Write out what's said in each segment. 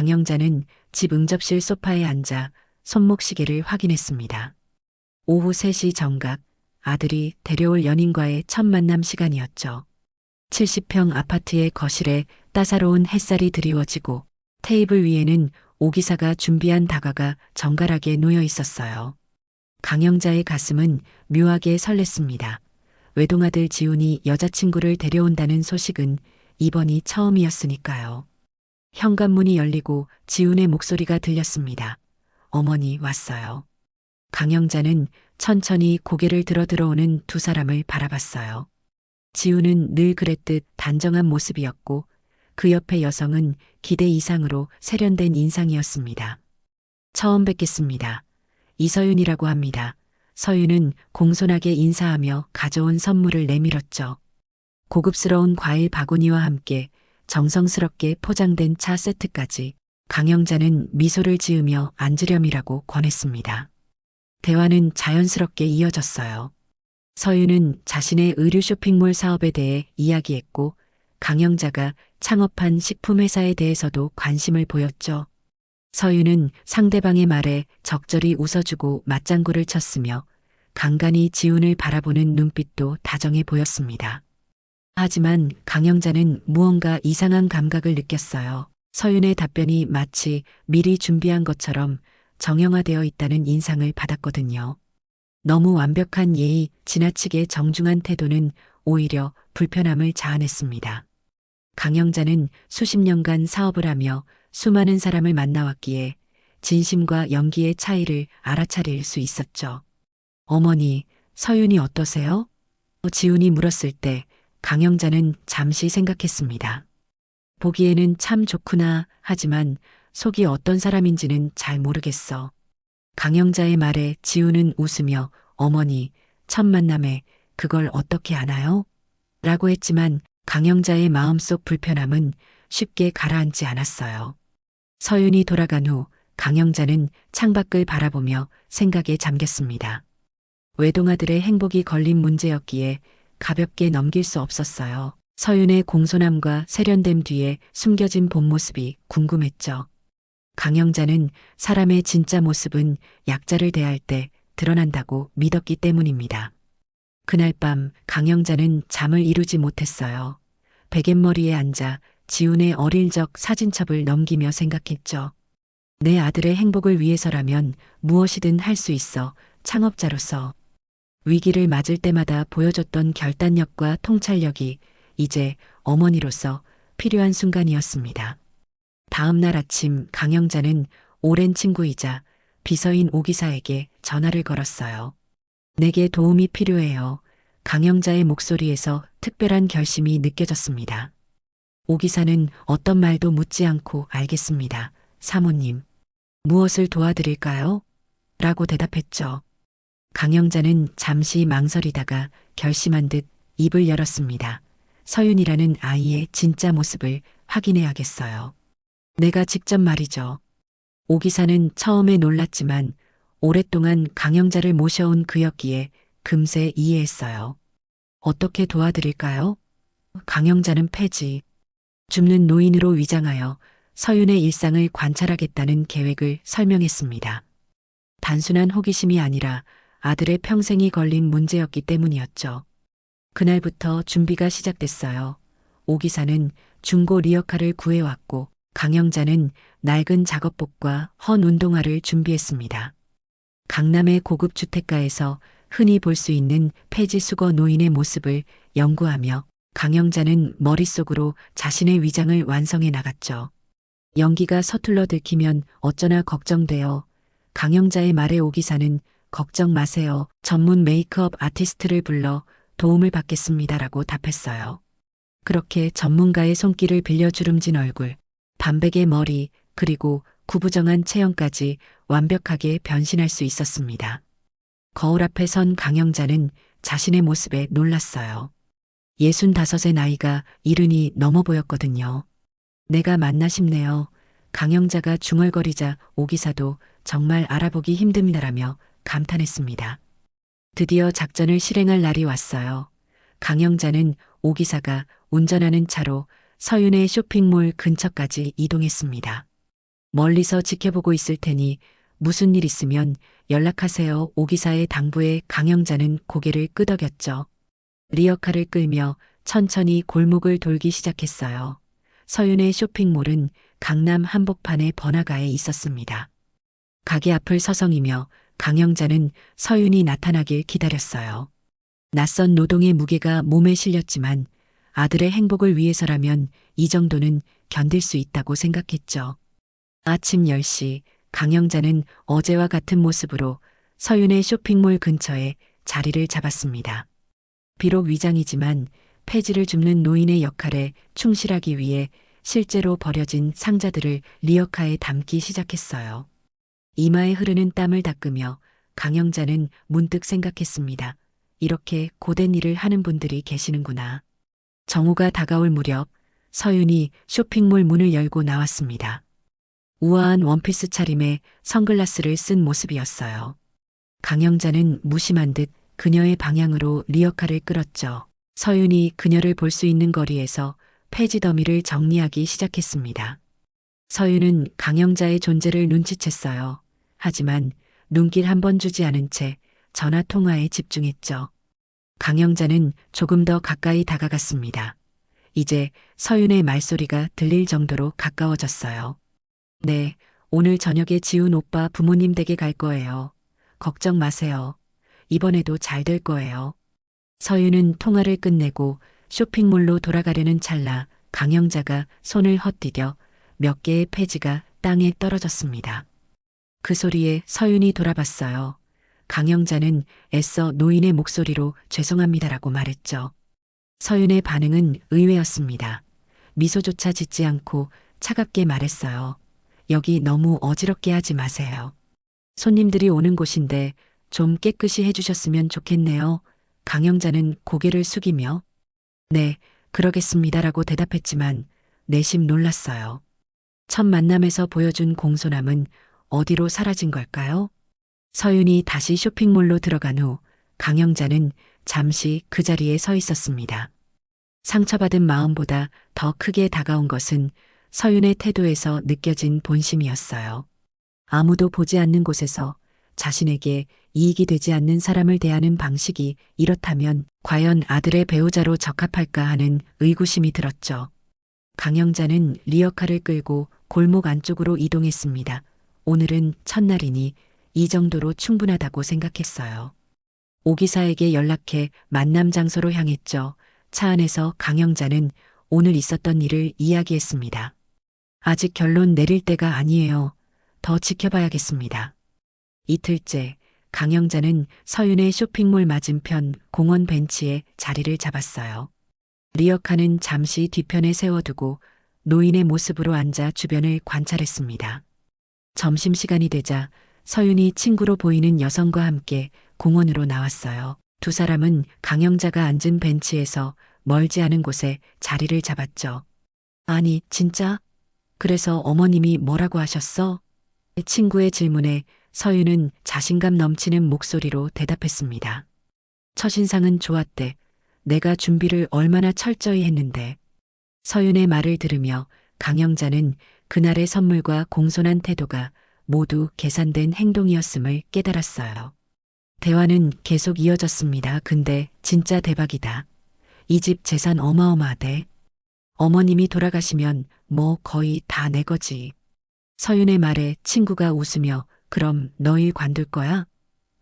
강영자는 집 응접실 소파에 앉아 손목시계를 확인했습니다. 오후 3시 정각, 아들이 데려올 연인과의 첫 만남 시간이었죠. 70평 아파트의 거실에 따사로운 햇살이 드리워지고 테이블 위에는 오기사가 준비한 다과가 정갈하게 놓여 있었어요. 강영자의 가슴은 묘하게 설렜습니다. 외동아들 지훈이 여자친구를 데려온다는 소식은 이번이 처음이었으니까요. 현관문이 열리고 지훈의 목소리가 들렸습니다. 어머니 왔어요. 강영자는 천천히 고개를 들어 들어오는 두 사람을 바라봤어요. 지훈은 늘 그랬듯 단정한 모습이었고 그 옆에 여성은 기대 이상으로 세련된 인상이었습니다. 처음 뵙겠습니다. 이서윤이라고 합니다. 서윤은 공손하게 인사하며 가져온 선물을 내밀었죠. 고급스러운 과일 바구니와 함께 정성스럽게 포장된 차 세트까지. 강영자는 미소를 지으며 앉으렴이라고 권했습니다. 대화는 자연스럽게 이어졌어요. 서윤은 자신의 의류 쇼핑몰 사업에 대해 이야기했고 강영자가 창업한 식품회사에 대해서도 관심을 보였죠. 서윤은 상대방의 말에 적절히 웃어주고 맞장구를 쳤으며 간간히 지훈을 바라보는 눈빛도 다정해 보였습니다. 하지만 강영자는 무언가 이상한 감각을 느꼈어요. 서윤의 답변이 마치 미리 준비한 것처럼 정형화되어 있다는 인상을 받았거든요. 너무 완벽한 예의, 지나치게 정중한 태도는 오히려 불편함을 자아냈습니다. 강영자는 수십 년간 사업을 하며 수많은 사람을 만나왔기에 진심과 연기의 차이를 알아차릴 수 있었죠. 어머니, 서윤이 어떠세요? 지훈이 물었을 때 강영자는 잠시 생각했습니다. 보기에는 참 좋구나 하지만 속이 어떤 사람인지는 잘 모르겠어. 강영자의 말에 지훈은 웃으며 어머니, 첫 만남에 그걸 어떻게 아나요? 라고 했지만 강영자의 마음속 불편함은 쉽게 가라앉지 않았어요. 서윤이 돌아간 후 강영자는 창밖을 바라보며 생각에 잠겼습니다. 외동아들의 행복이 걸린 문제였기에 가볍게 넘길 수 없었어요. 서윤의 공손함과 세련됨 뒤에 숨겨진 본 모습이 궁금했죠. 강영자는 사람의 진짜 모습은 약자를 대할 때 드러난다고 믿었기 때문입니다. 그날 밤 강영자는 잠을 이루지 못했어요. 베갯머리에 앉아 지훈의 어릴 적 사진첩을 넘기며 생각했죠. 내 아들의 행복을 위해서라면 무엇이든 할 수 있어. 창업자로서 위기를 맞을 때마다 보여줬던 결단력과 통찰력이 이제 어머니로서 필요한 순간이었습니다. 다음 날 아침 강영자는 오랜 친구이자 비서인 오기사에게 전화를 걸었어요. 내게 도움이 필요해요. 강영자의 목소리에서 특별한 결심이 느껴졌습니다. 오기사는 어떤 말도 묻지 않고 알겠습니다. 사모님, 무엇을 도와드릴까요? 라고 대답했죠. 강영자는 잠시 망설이다가 결심한 듯 입을 열었습니다. 서윤이라는 아이의 진짜 모습을 확인해야겠어요. 내가 직접 말이죠. 오기사는 처음에 놀랐지만 오랫동안 강영자를 모셔온 그였기에 금세 이해했어요. 어떻게 도와드릴까요? 강영자는 폐지, 줍는 노인으로 위장하여 서윤의 일상을 관찰하겠다는 계획을 설명했습니다. 단순한 호기심이 아니라 아들의 평생이 걸린 문제였기 때문이었죠. 그날부터 준비가 시작됐어요. 오기사는 중고 리어카를 구해왔고 강영자는 낡은 작업복과 헌 운동화를 준비했습니다. 강남의 고급 주택가에서 흔히 볼 수 있는 폐지 수거 노인의 모습을 연구하며 강영자는 머릿속으로 자신의 위장을 완성해 나갔죠. 연기가 서툴러 들키면 어쩌나 걱정되어 강영자의 말에 오기사는 걱정 마세요. 전문 메이크업 아티스트를 불러 도움을 받겠습니다라고 답했어요. 그렇게 전문가의 손길을 빌려 주름진 얼굴, 반백의 머리, 그리고 구부정한 체형까지 완벽하게 변신할 수 있었습니다. 거울 앞에 선 강영자는 자신의 모습에 놀랐어요. 65의 나이가 이른이 넘어 보였거든요. 내가 맞나 싶네요. 강영자가 중얼거리자 오기사도 정말 알아보기 힘듭니다라며 감탄했습니다. 드디어 작전을 실행할 날이 왔어요. 강영자는 오기사가 운전하는 차로 서윤의 쇼핑몰 근처까지 이동했습니다. 멀리서 지켜보고 있을 테니 무슨 일 있으면 연락하세요. 오기사의 당부에 강영자는 고개를 끄덕였죠. 리어카를 끌며 천천히 골목을 돌기 시작했어요. 서윤의 쇼핑몰은 강남 한복판의 번화가에 있었습니다. 가게 앞을 서성이며 강영자는 서윤이 나타나길 기다렸어요. 낯선 노동의 무게가 몸에 실렸지만 아들의 행복을 위해서라면 이 정도는 견딜 수 있다고 생각했죠. 아침 10시 강영자는 어제와 같은 모습으로 서윤의 쇼핑몰 근처에 자리를 잡았습니다. 비록 위장이지만 폐지를 줍는 노인의 역할에 충실하기 위해 실제로 버려진 상자들을 리어카에 담기 시작했어요. 이마에 흐르는 땀을 닦으며 강영자는 문득 생각했습니다. 이렇게 고된 일을 하는 분들이 계시는구나. 정오가 다가올 무렵 서윤이 쇼핑몰 문을 열고 나왔습니다. 우아한 원피스 차림에 선글라스를 쓴 모습이었어요. 강영자는 무심한 듯 그녀의 방향으로 리어카를 끌었죠. 서윤이 그녀를 볼 수 있는 거리에서 폐지 더미를 정리하기 시작했습니다. 서윤은 강영자의 존재를 눈치챘어요. 하지만 눈길 한 번 주지 않은 채 전화 통화에 집중했죠. 강영자는 조금 더 가까이 다가갔습니다. 이제 서윤의 말소리가 들릴 정도로 가까워졌어요. 네, 오늘 저녁에 지훈 오빠 부모님 댁에 갈 거예요. 걱정 마세요. 이번에도 잘 될 거예요. 서윤은 통화를 끝내고 쇼핑몰로 돌아가려는 찰나 강영자가 손을 헛디뎌 몇 개의 폐지가 땅에 떨어졌습니다. 그 소리에 서윤이 돌아봤어요. 강영자는 애써 노인의 목소리로 죄송합니다라고 말했죠. 서윤의 반응은 의외였습니다. 미소조차 짓지 않고 차갑게 말했어요. 여기 너무 어지럽게 하지 마세요. 손님들이 오는 곳인데 좀 깨끗이 해주셨으면 좋겠네요. 강영자는 고개를 숙이며 네, 그러겠습니다라고 대답했지만 내심 놀랐어요. 첫 만남에서 보여준 공손함은 어디로 사라진 걸까요? 서윤이 다시 쇼핑몰로 들어간 후 강영자는 잠시 그 자리에 서 있었습니다. 상처받은 마음보다 더 크게 다가온 것은 서윤의 태도에서 느껴진 본심이었어요. 아무도 보지 않는 곳에서 자신에게 이익이 되지 않는 사람을 대하는 방식이 이렇다면 과연 아들의 배우자로 적합할까 하는 의구심이 들었죠. 강영자는 리어카를 끌고 골목 안쪽으로 이동했습니다. 오늘은 첫날이니 이 정도로 충분하다고 생각했어요. 오기사에게 연락해 만남 장소로 향했죠. 차 안에서 강영자는 오늘 있었던 일을 이야기했습니다. 아직 결론 내릴 때가 아니에요. 더 지켜봐야겠습니다. 이틀째 강영자는 서윤의 쇼핑몰 맞은편 공원 벤치에 자리를 잡았어요. 리어카는 잠시 뒤편에 세워두고 노인의 모습으로 앉아 주변을 관찰했습니다. 점심시간이 되자 서윤이 친구로 보이는 여성과 함께 공원으로 나왔어요. 두 사람은 강영자가 앉은 벤치에서 멀지 않은 곳에 자리를 잡았죠. 아니, 진짜? 그래서 어머님이 뭐라고 하셨어? 친구의 질문에 서윤은 자신감 넘치는 목소리로 대답했습니다. 첫인상은 좋았대. 내가 준비를 얼마나 철저히 했는데. 서윤의 말을 들으며 강영자는 그날의 선물과 공손한 태도가 모두 계산된 행동이었음을 깨달았어요. 대화는 계속 이어졌습니다. 근데 진짜 대박이다. 이 집 재산 어마어마하대. 어머님이 돌아가시면 뭐 거의 다 내 거지. 서윤의 말에 친구가 웃으며 그럼 너 일 관둘 거야?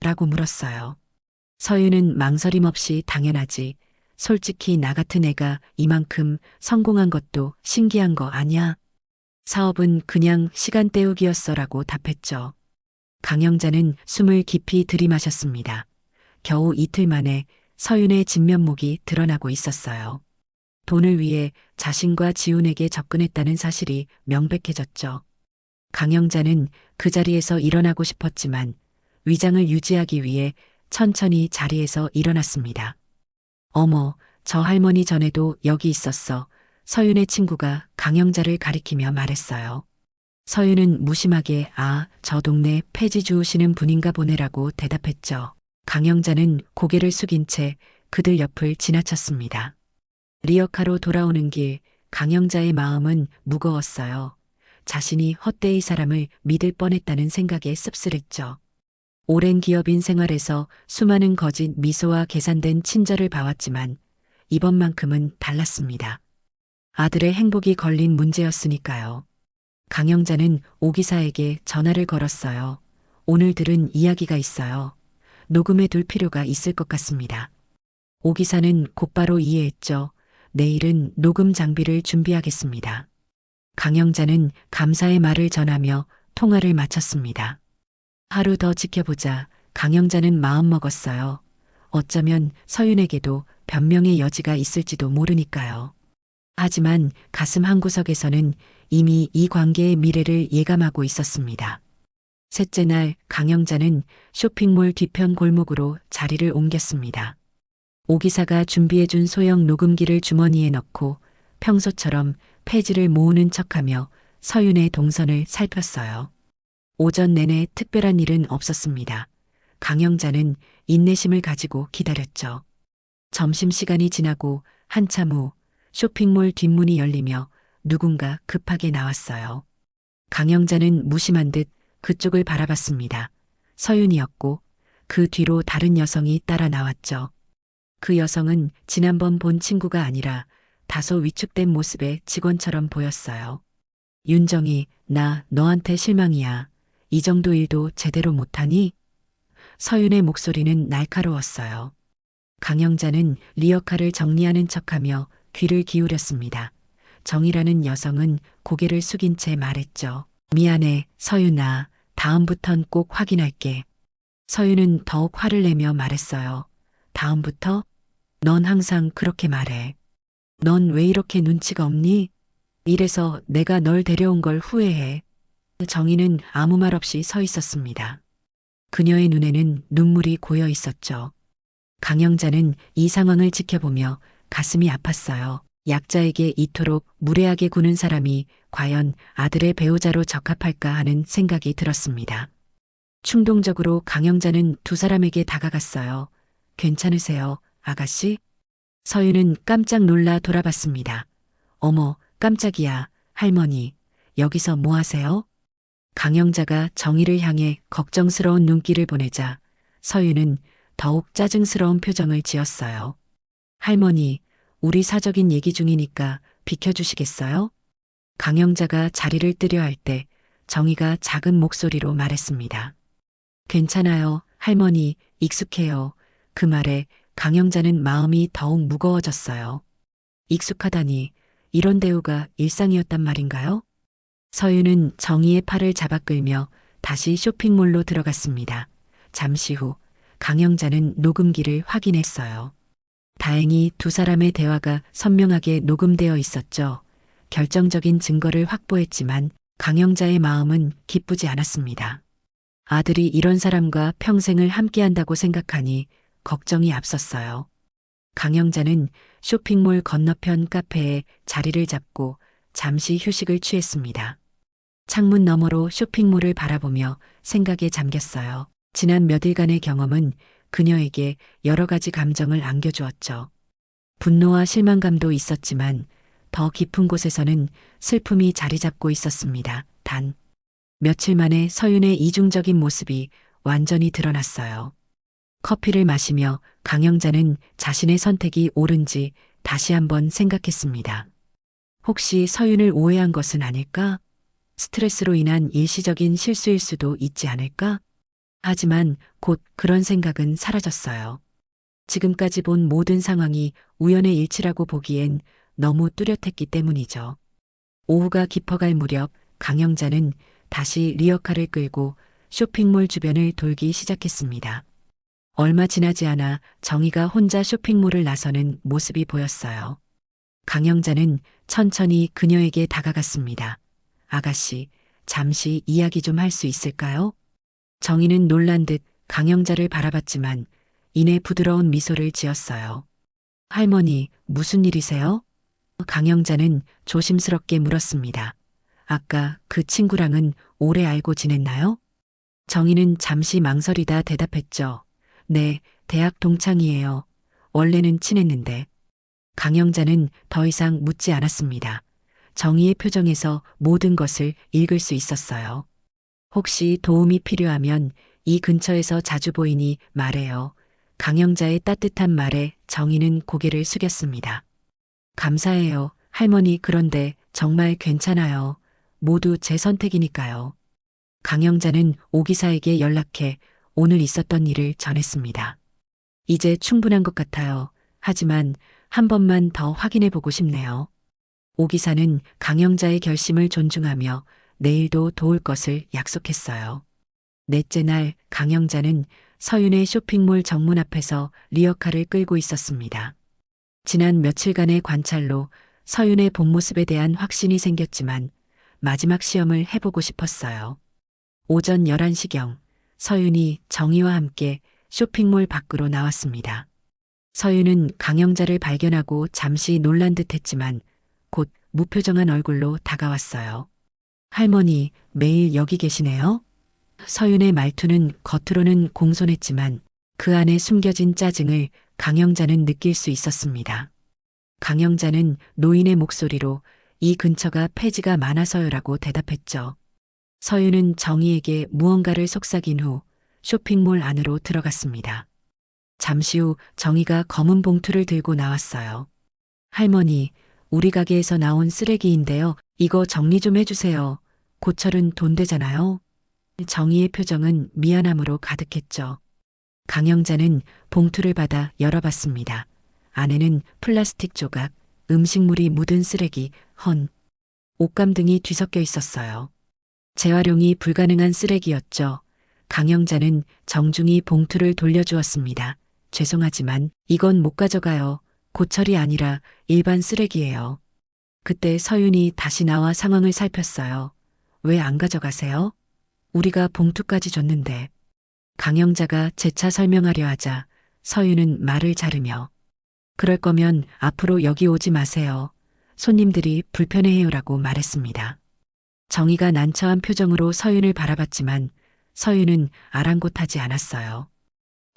라고 물었어요. 서윤은 망설임 없이 당연하지. 솔직히 나 같은 애가 이만큼 성공한 것도 신기한 거 아냐? 사업은 그냥 시간 때우기였어 라고 답했죠. 강영자는 숨을 깊이 들이마셨습니다. 겨우 이틀 만에 서윤의 진면목이 드러나고 있었어요. 돈을 위해 자신과 지훈에게 접근했다는 사실이 명백해졌죠. 강영자는 그 자리에서 일어나고 싶었지만 위장을 유지하기 위해 천천히 자리에서 일어났습니다. 어머, 저 할머니 전에도 여기 있었어. 서윤의 친구가 강영자를 가리키며 말했어요. 서윤은 무심하게 저 동네 폐지 주우시는 분인가 보네라고 대답했죠. 강영자는 고개를 숙인 채 그들 옆을 지나쳤습니다. 리어카로 돌아오는 길 강영자의 마음은 무거웠어요. 자신이 헛되이 사람을 믿을 뻔했다는 생각에 씁쓸했죠. 오랜 기업인 생활에서 수많은 거짓 미소와 계산된 친절을 봐왔지만 이번만큼은 달랐습니다. 아들의 행복이 걸린 문제였으니까요. 강영자는 오 기사에게 전화를 걸었어요. 오늘 들은 이야기가 있어요. 녹음해 둘 필요가 있을 것 같습니다. 오 기사는 곧바로 이해했죠. 내일은 녹음 장비를 준비하겠습니다. 강영자는 감사의 말을 전하며 통화를 마쳤습니다. 하루 더 지켜보자. 강영자는 마음먹었어요. 어쩌면 서윤에게도 변명의 여지가 있을지도 모르니까요. 하지만 가슴 한구석에서는 이미 이 관계의 미래를 예감하고 있었습니다. 셋째 날 강영자는 쇼핑몰 뒤편 골목으로 자리를 옮겼습니다. 오 기사가 준비해준 소형 녹음기를 주머니에 넣고 평소처럼 폐지를 모으는 척하며 서윤의 동선을 살폈어요. 오전 내내 특별한 일은 없었습니다. 강영자는 인내심을 가지고 기다렸죠. 점심시간이 지나고 한참 후 쇼핑몰 뒷문이 열리며 누군가 급하게 나왔어요. 강영자는 무심한 듯 그쪽을 바라봤습니다. 서윤이었고 그 뒤로 다른 여성이 따라 나왔죠. 그 여성은 지난번 본 친구가 아니라 다소 위축된 모습의 직원처럼 보였어요. 윤정이, 나 너한테 실망이야. 이 정도 일도 제대로 못하니? 서윤의 목소리는 날카로웠어요. 강영자는 리어카를 정리하는 척하며 귀를 기울였습니다. 정이라는 여성은 고개를 숙인 채 말했죠. 미안해, 서윤아. 다음부턴 꼭 확인할게. 서윤은 더욱 화를 내며 말했어요. 다음부터? 넌 항상 그렇게 말해. 넌 왜 이렇게 눈치가 없니? 이래서 내가 널 데려온 걸 후회해. 정희는 아무 말 없이 서 있었습니다. 그녀의 눈에는 눈물이 고여 있었죠. 강영자는 이 상황을 지켜보며 가슴이 아팠어요. 약자에게 이토록 무례하게 구는 사람이 과연 아들의 배우자로 적합할까 하는 생각이 들었습니다. 충동적으로 강영자는 두 사람에게 다가갔어요. 괜찮으세요, 아가씨? 서윤은 깜짝 놀라 돌아봤습니다. 어머, 깜짝이야, 할머니. 여기서 뭐 하세요? 강영자가 정희를 향해 걱정스러운 눈길을 보내자 서윤은 더욱 짜증스러운 표정을 지었어요. 할머니, 우리 사적인 얘기 중이니까 비켜주시겠어요? 강영자가 자리를 뜨려 할 때 정희가 작은 목소리로 말했습니다. 괜찮아요, 할머니, 익숙해요. 그 말에 강영자는 마음이 더욱 무거워졌어요. 익숙하다니, 이런 대우가 일상이었단 말인가요? 서윤은 정희의 팔을 잡아 끌며 다시 쇼핑몰로 들어갔습니다. 잠시 후 강영자는 녹음기를 확인했어요. 다행히 두 사람의 대화가 선명하게 녹음되어 있었죠. 결정적인 증거를 확보했지만 강영자의 마음은 기쁘지 않았습니다. 아들이 이런 사람과 평생을 함께한다고 생각하니 걱정이 앞섰어요. 강영자는 쇼핑몰 건너편 카페에 자리를 잡고 잠시 휴식을 취했습니다. 창문 너머로 쇼핑몰을 바라보며 생각에 잠겼어요. 지난 몇 일간의 경험은 그녀에게 여러 가지 감정을 안겨주었죠. 분노와 실망감도 있었지만 더 깊은 곳에서는 슬픔이 자리 잡고 있었습니다. 단, 며칠 만에 서윤의 이중적인 모습이 완전히 드러났어요. 커피를 마시며 강영자는 자신의 선택이 옳은지 다시 한번 생각했습니다. 혹시 서윤을 오해한 것은 아닐까? 스트레스로 인한 일시적인 실수일 수도 있지 않을까? 하지만 곧 그런 생각은 사라졌어요. 지금까지 본 모든 상황이 우연의 일치라고 보기엔 너무 뚜렷했기 때문이죠. 오후가 깊어갈 무렵 강영자는 다시 리어카를 끌고 쇼핑몰 주변을 돌기 시작했습니다. 얼마 지나지 않아 정희가 혼자 쇼핑몰을 나서는 모습이 보였어요. 강영자는 천천히 그녀에게 다가갔습니다. 아가씨, 잠시 이야기 좀 할 수 있을까요? 정희는 놀란 듯 강영자를 바라봤지만 이내 부드러운 미소를 지었어요. 할머니, 무슨 일이세요? 강영자는 조심스럽게 물었습니다. 아까 그 친구랑은 오래 알고 지냈나요? 정희는 잠시 망설이다 대답했죠. 네, 대학 동창이에요. 원래는 친했는데. 강영자는 더 이상 묻지 않았습니다. 정희의 표정에서 모든 것을 읽을 수 있었어요. 혹시 도움이 필요하면 이 근처에서 자주 보이니 말해요. 강영자의 따뜻한 말에 정희는 고개를 숙였습니다. 감사해요, 할머니. 그런데 정말 괜찮아요. 모두 제 선택이니까요. 강영자는 오기사에게 연락해 오늘 있었던 일을 전했습니다. 이제 충분한 것 같아요. 하지만 한 번만 더 확인해 보고 싶네요. 오기사는 강영자의 결심을 존중하며 내일도 도울 것을 약속했어요. 넷째 날 강영자는 서윤의 쇼핑몰 정문 앞에서 리어카를 끌고 있었습니다. 지난 며칠간의 관찰로 서윤의 본 모습에 대한 확신이 생겼지만 마지막 시험을 해보고 싶었어요. 오전 11시경 서윤이 정희와 함께 쇼핑몰 밖으로 나왔습니다. 서윤은 강영자를 발견하고 잠시 놀란 듯 했지만 곧 무표정한 얼굴로 다가왔어요. 할머니, 매일 여기 계시네요? 서윤의 말투는 겉으로는 공손했지만 그 안에 숨겨진 짜증을 강영자는 느낄 수 있었습니다. 강영자는 노인의 목소리로 이 근처가 폐지가 많아서요라고 대답했죠. 서윤은 정희에게 무언가를 속삭인 후 쇼핑몰 안으로 들어갔습니다. 잠시 후 정희가 검은 봉투를 들고 나왔어요. 할머니, 우리 가게에서 나온 쓰레기인데요. 이거 정리 좀 해주세요. 고철은 돈 되잖아요. 정희의 표정은 미안함으로 가득했죠. 강영자는 봉투를 받아 열어봤습니다. 안에는 플라스틱 조각, 음식물이 묻은 쓰레기, 옷감 등이 뒤섞여 있었어요. 재활용이 불가능한 쓰레기였죠. 강영자는 정중히 봉투를 돌려주었습니다. 죄송하지만 이건 못 가져가요. 고철이 아니라 일반 쓰레기예요. 그때 서윤이 다시 나와 상황을 살폈어요. 왜 안 가져가세요? 우리가 봉투까지 줬는데. 강영자가 재차 설명하려 하자 서윤은 말을 자르며 그럴 거면 앞으로 여기 오지 마세요. 손님들이 불편해해요라고 말했습니다. 정희가 난처한 표정으로 서윤을 바라봤지만 서윤은 아랑곳하지 않았어요.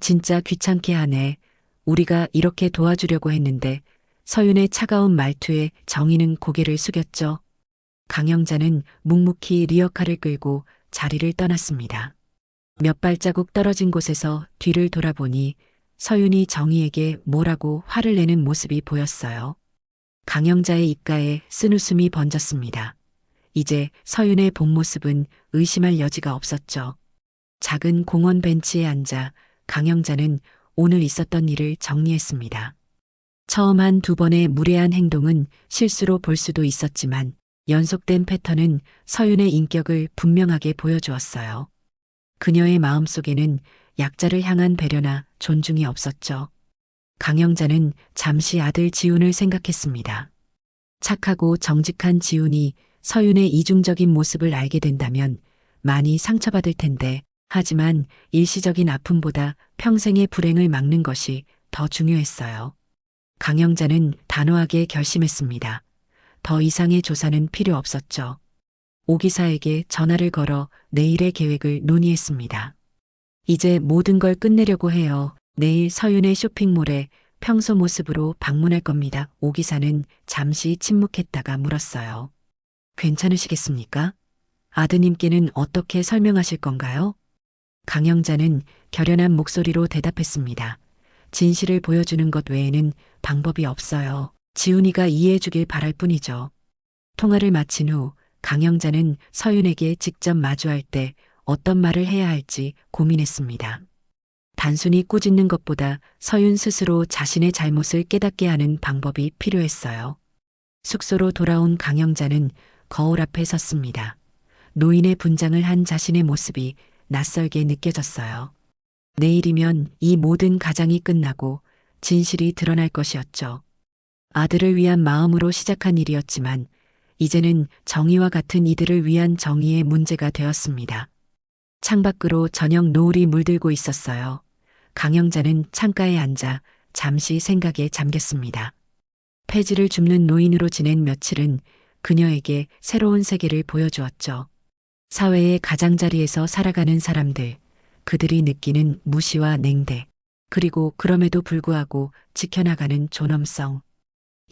진짜 귀찮게 하네. 우리가 이렇게 도와주려고 했는데. 서윤의 차가운 말투에 정희는 고개를 숙였죠. 강영자는 묵묵히 리어카를 끌고 자리를 떠났습니다. 몇 발자국 떨어진 곳에서 뒤를 돌아보니 서윤이 정희에게 뭐라고 화를 내는 모습이 보였어요. 강영자의 입가에 쓴웃음이 번졌습니다. 이제 서윤의 본 모습은 의심할 여지가 없었죠. 작은 공원 벤치에 앉아 강영자는 오늘 있었던 일을 정리했습니다. 처음 한 두 번의 무례한 행동은 실수로 볼 수도 있었지만 연속된 패턴은 서윤의 인격을 분명하게 보여주었어요. 그녀의 마음속에는 약자를 향한 배려나 존중이 없었죠. 강영자는 잠시 아들 지훈을 생각했습니다. 착하고 정직한 지훈이 서윤의 이중적인 모습을 알게 된다면 많이 상처받을 텐데, 하지만 일시적인 아픔보다 평생의 불행을 막는 것이 더 중요했어요. 강영자는 단호하게 결심했습니다. 더 이상의 조사는 필요 없었죠. 오기사에게 전화를 걸어 내일의 계획을 논의했습니다. 이제 모든 걸 끝내려고 해요. 내일 서윤의 쇼핑몰에 평소 모습으로 방문할 겁니다. 오기사는 잠시 침묵했다가 물었어요. 괜찮으시겠습니까? 아드님께는 어떻게 설명하실 건가요? 강영자는 결연한 목소리로 대답했습니다. 진실을 보여주는 것 외에는 방법이 없어요. 지훈이가 이해해 주길 바랄 뿐이죠. 통화를 마친 후 강영자는 서윤에게 직접 마주할 때 어떤 말을 해야 할지 고민했습니다. 단순히 꾸짖는 것보다 서윤 스스로 자신의 잘못을 깨닫게 하는 방법이 필요했어요. 숙소로 돌아온 강영자는 거울 앞에 섰습니다. 노인의 분장을 한 자신의 모습이 낯설게 느껴졌어요. 내일이면 이 모든 가장이 끝나고 진실이 드러날 것이었죠. 아들을 위한 마음으로 시작한 일이었지만 이제는 정의와 같은 이들을 위한 정의의 문제가 되었습니다. 창밖으로 저녁 노을이 물들고 있었어요. 강영자는 창가에 앉아 잠시 생각에 잠겼습니다. 폐지를 줍는 노인으로 지낸 며칠은 그녀에게 새로운 세계를 보여주었죠. 사회의 가장자리에서 살아가는 사람들, 그들이 느끼는 무시와 냉대, 그리고 그럼에도 불구하고 지켜나가는 존엄성.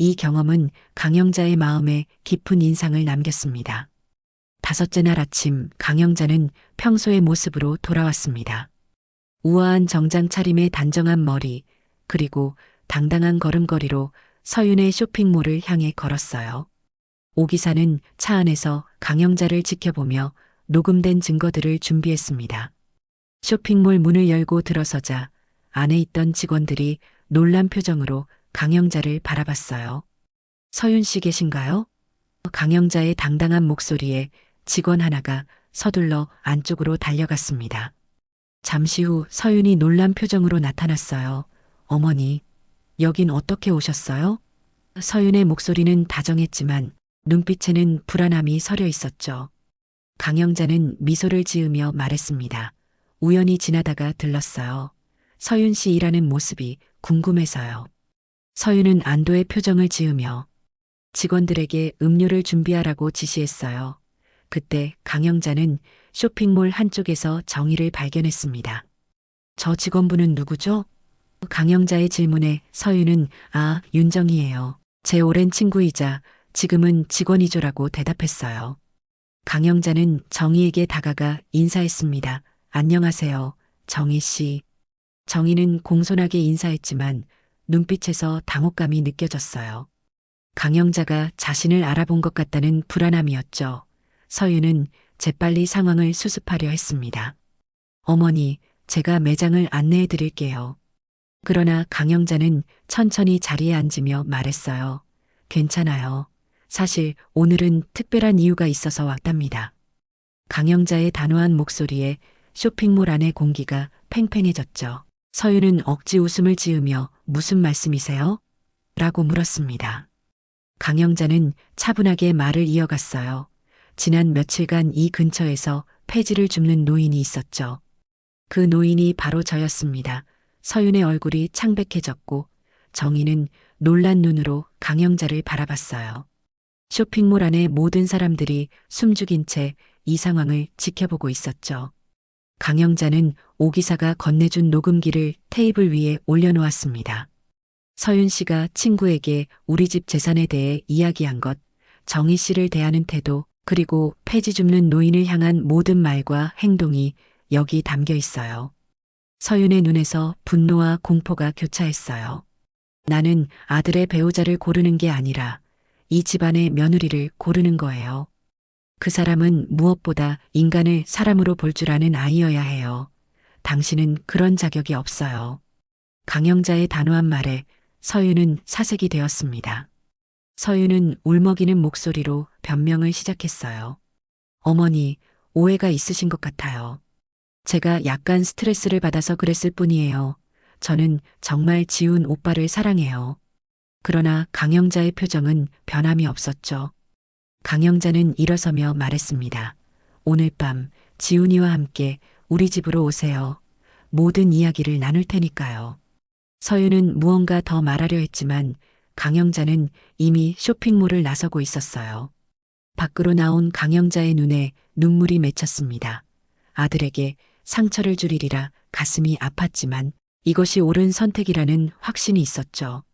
이 경험은 강영자의 마음에 깊은 인상을 남겼습니다. 다섯째 날 아침 강영자는 평소의 모습으로 돌아왔습니다. 우아한 정장 차림의 단정한 머리, 그리고 당당한 걸음걸이로 서윤의 쇼핑몰을 향해 걸었어요. 오 기사는 차 안에서 강영자를 지켜보며 녹음된 증거들을 준비했습니다. 쇼핑몰 문을 열고 들어서자 안에 있던 직원들이 놀란 표정으로 강영자를 바라봤어요. 서윤 씨 계신가요? 강영자의 당당한 목소리에 직원 하나가 서둘러 안쪽으로 달려갔습니다. 잠시 후 서윤이 놀란 표정으로 나타났어요. 어머니, 여긴 어떻게 오셨어요? 서윤의 목소리는 다정했지만 눈빛에는 불안함이 서려 있었죠. 강영자는 미소를 지으며 말했습니다. 우연히 지나다가 들렀어요. 서윤 씨 일하는 모습이 궁금해서요. 서윤은 안도의 표정을 지으며 직원들에게 음료를 준비하라고 지시했어요. 그때 강영자는 쇼핑몰 한쪽에서 정희를 발견했습니다. 저 직원분은 누구죠? 강영자의 질문에 서윤은 윤정희예요. 제 오랜 친구이자 지금은 직원이죠라고 대답했어요. 강영자는 정희에게 다가가 인사했습니다. 안녕하세요, 정희 씨. 정희는 공손하게 인사했지만 눈빛에서 당혹감이 느껴졌어요. 강영자가 자신을 알아본 것 같다는 불안함이었죠. 서윤은 재빨리 상황을 수습하려 했습니다. 어머니, 제가 매장을 안내해 드릴게요. 그러나 강영자는 천천히 자리에 앉으며 말했어요. 괜찮아요. 사실 오늘은 특별한 이유가 있어서 왔답니다. 강영자의 단호한 목소리에 쇼핑몰 안의 공기가 팽팽해졌죠. 서윤은 억지 웃음을 지으며 무슨 말씀이세요? 라고 물었습니다. 강영자는 차분하게 말을 이어갔어요. 지난 며칠간 이 근처에서 폐지를 줍는 노인이 있었죠. 그 노인이 바로 저였습니다. 서윤의 얼굴이 창백해졌고 정희는 놀란 눈으로 강영자를 바라봤어요. 쇼핑몰 안의 모든 사람들이 숨죽인 채 이 상황을 지켜보고 있었죠. 강영자는 오 기사가 건네준 녹음기를 테이블 위에 올려놓았습니다. 서윤 씨가 친구에게 우리 집 재산에 대해 이야기한 것, 정희 씨를 대하는 태도, 그리고 폐지 줍는 노인을 향한 모든 말과 행동이 여기 담겨 있어요. 서윤의 눈에서 분노와 공포가 교차했어요. 나는 아들의 배우자를 고르는 게 아니라 이 집안의 며느리를 고르는 거예요. 그 사람은 무엇보다 인간을 사람으로 볼 줄 아는 아이여야 해요. 당신은 그런 자격이 없어요. 강영자의 단호한 말에 서윤은 사색이 되었습니다. 서윤은 울먹이는 목소리로 변명을 시작했어요. 어머니, 오해가 있으신 것 같아요. 제가 약간 스트레스를 받아서 그랬을 뿐이에요. 저는 정말 지훈 오빠를 사랑해요. 그러나 강영자의 표정은 변함이 없었죠. 강영자는 일어서며 말했습니다. 오늘 밤 지훈이와 함께 우리 집으로 오세요. 모든 이야기를 나눌 테니까요. 서윤은 무언가 더 말하려 했지만 강영자는 이미 쇼핑몰을 나서고 있었어요. 밖으로 나온 강영자의 눈에 눈물이 맺혔습니다. 아들에게 상처를 줄이리라 가슴이 아팠지만 이것이 옳은 선택이라는 확신이 있었죠.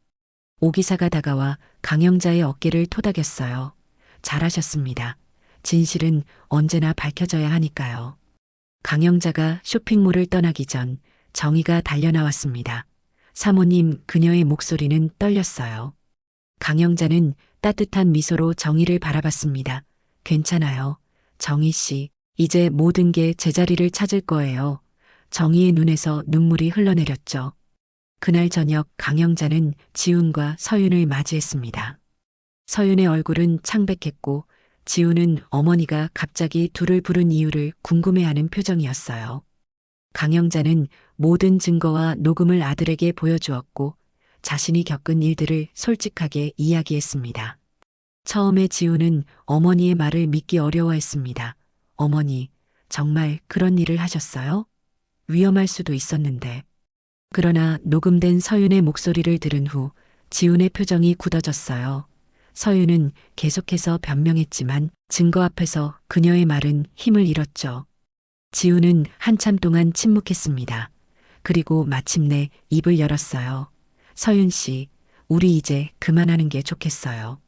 오 기사가 다가와 강영자의 어깨를 토닥였어요. 잘하셨습니다. 진실은 언제나 밝혀져야 하니까요. 강영자가 쇼핑몰을 떠나기 전 정희가 달려나왔습니다. 사모님, 그녀의 목소리는 떨렸어요. 강영자는 따뜻한 미소로 정희를 바라봤습니다. 괜찮아요. 정희 씨, 이제 모든 게 제자리를 찾을 거예요. 정희의 눈에서 눈물이 흘러내렸죠. 그날 저녁 강영자는 지훈과 서윤을 맞이했습니다. 서윤의 얼굴은 창백했고 지훈은 어머니가 갑자기 둘을 부른 이유를 궁금해하는 표정이었어요. 강영자는 모든 증거와 녹음을 아들에게 보여주었고 자신이 겪은 일들을 솔직하게 이야기했습니다. 처음에 지훈은 어머니의 말을 믿기 어려워했습니다. 어머니, 정말 그런 일을 하셨어요? 위험할 수도 있었는데. 그러나 녹음된 서윤의 목소리를 들은 후 지훈의 표정이 굳어졌어요. 서윤은 계속해서 변명했지만 증거 앞에서 그녀의 말은 힘을 잃었죠. 지훈은 한참 동안 침묵했습니다. 그리고 마침내 입을 열었어요. 서윤 씨, 우리 이제 그만하는 게 좋겠어요.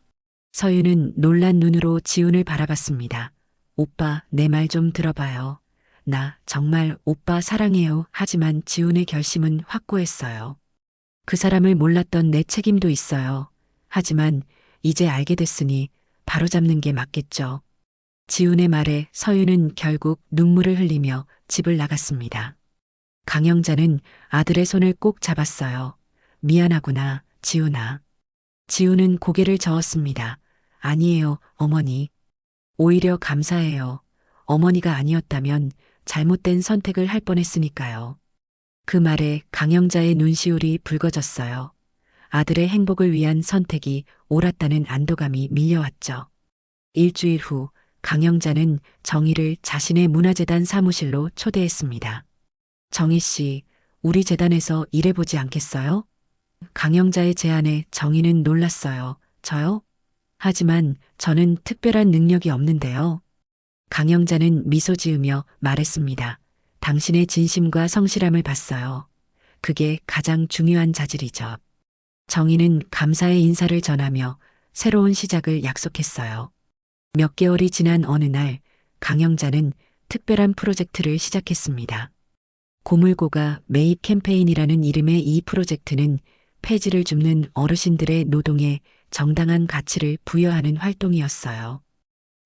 서윤은 놀란 눈으로 지훈을 바라봤습니다. 오빠, 내 말 좀 들어봐요. 나 정말 오빠 사랑해요. 하지만 지훈의 결심은 확고했어요. 그 사람을 몰랐던 내 책임도 있어요. 하지만 이제 알게 됐으니 바로잡는 게 맞겠죠. 지훈의 말에 서윤은 결국 눈물을 흘리며 집을 나갔습니다. 강영자는 아들의 손을 꼭 잡았어요. 미안하구나, 지훈아. 지훈은 고개를 저었습니다. 아니에요, 어머니. 오히려 감사해요. 어머니가 아니었다면 잘못된 선택을 할 뻔했으니까요. 그 말에 강영자의 눈시울이 붉어졌어요. 아들의 행복을 위한 선택이 옳았다는 안도감이 밀려왔죠. 일주일 후 강영자는 정희를 자신의 문화재단 사무실로 초대했습니다. 정희 씨, 우리 재단에서 일해보지 않겠어요? 강영자의 제안에 정희는 놀랐어요. 저요? 하지만 저는 특별한 능력이 없는데요. 강영자는 미소 지으며 말했습니다. 당신의 진심과 성실함을 봤어요. 그게 가장 중요한 자질이죠. 정희는 감사의 인사를 전하며 새로운 시작을 약속했어요. 몇 개월이 지난 어느 날 강영자는 특별한 프로젝트를 시작했습니다. 고물고가 매입 캠페인이라는 이름의 이 프로젝트는 폐지를 줍는 어르신들의 노동에 정당한 가치를 부여하는 활동이었어요.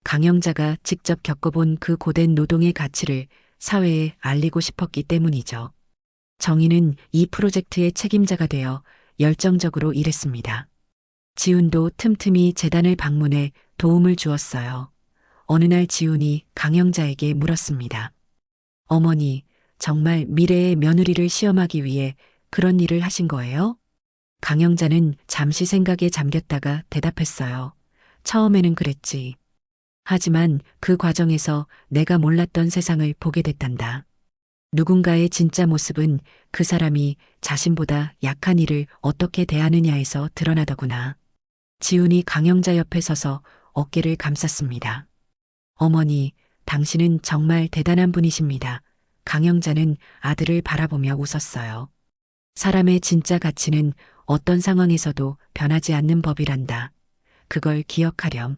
강영자가 직접 겪어본 그 고된 노동의 가치를 사회에 알리고 싶었기 때문이죠. 정희는 이 프로젝트의 책임자가 되어 열정적으로 일했습니다. 지훈도 틈틈이 재단을 방문해 도움을 주었어요. 어느 날 지훈이 강영자에게 물었습니다. 어머니, 정말 미래의 며느리를 시험하기 위해 그런 일을 하신 거예요? 강영자는 잠시 생각에 잠겼다가 대답했어요. 처음에는 그랬지. 하지만 그 과정에서 내가 몰랐던 세상을 보게 됐단다. 누군가의 진짜 모습은 그 사람이 자신보다 약한 이를 어떻게 대하느냐에서 드러나더구나. 지훈이 강영자 옆에 서서 어깨를 감쌌습니다. 어머니, 당신은 정말 대단한 분이십니다. 강영자는 아들을 바라보며 웃었어요. 사람의 진짜 가치는 어떤 상황에서도 변하지 않는 법이란다. 그걸 기억하렴.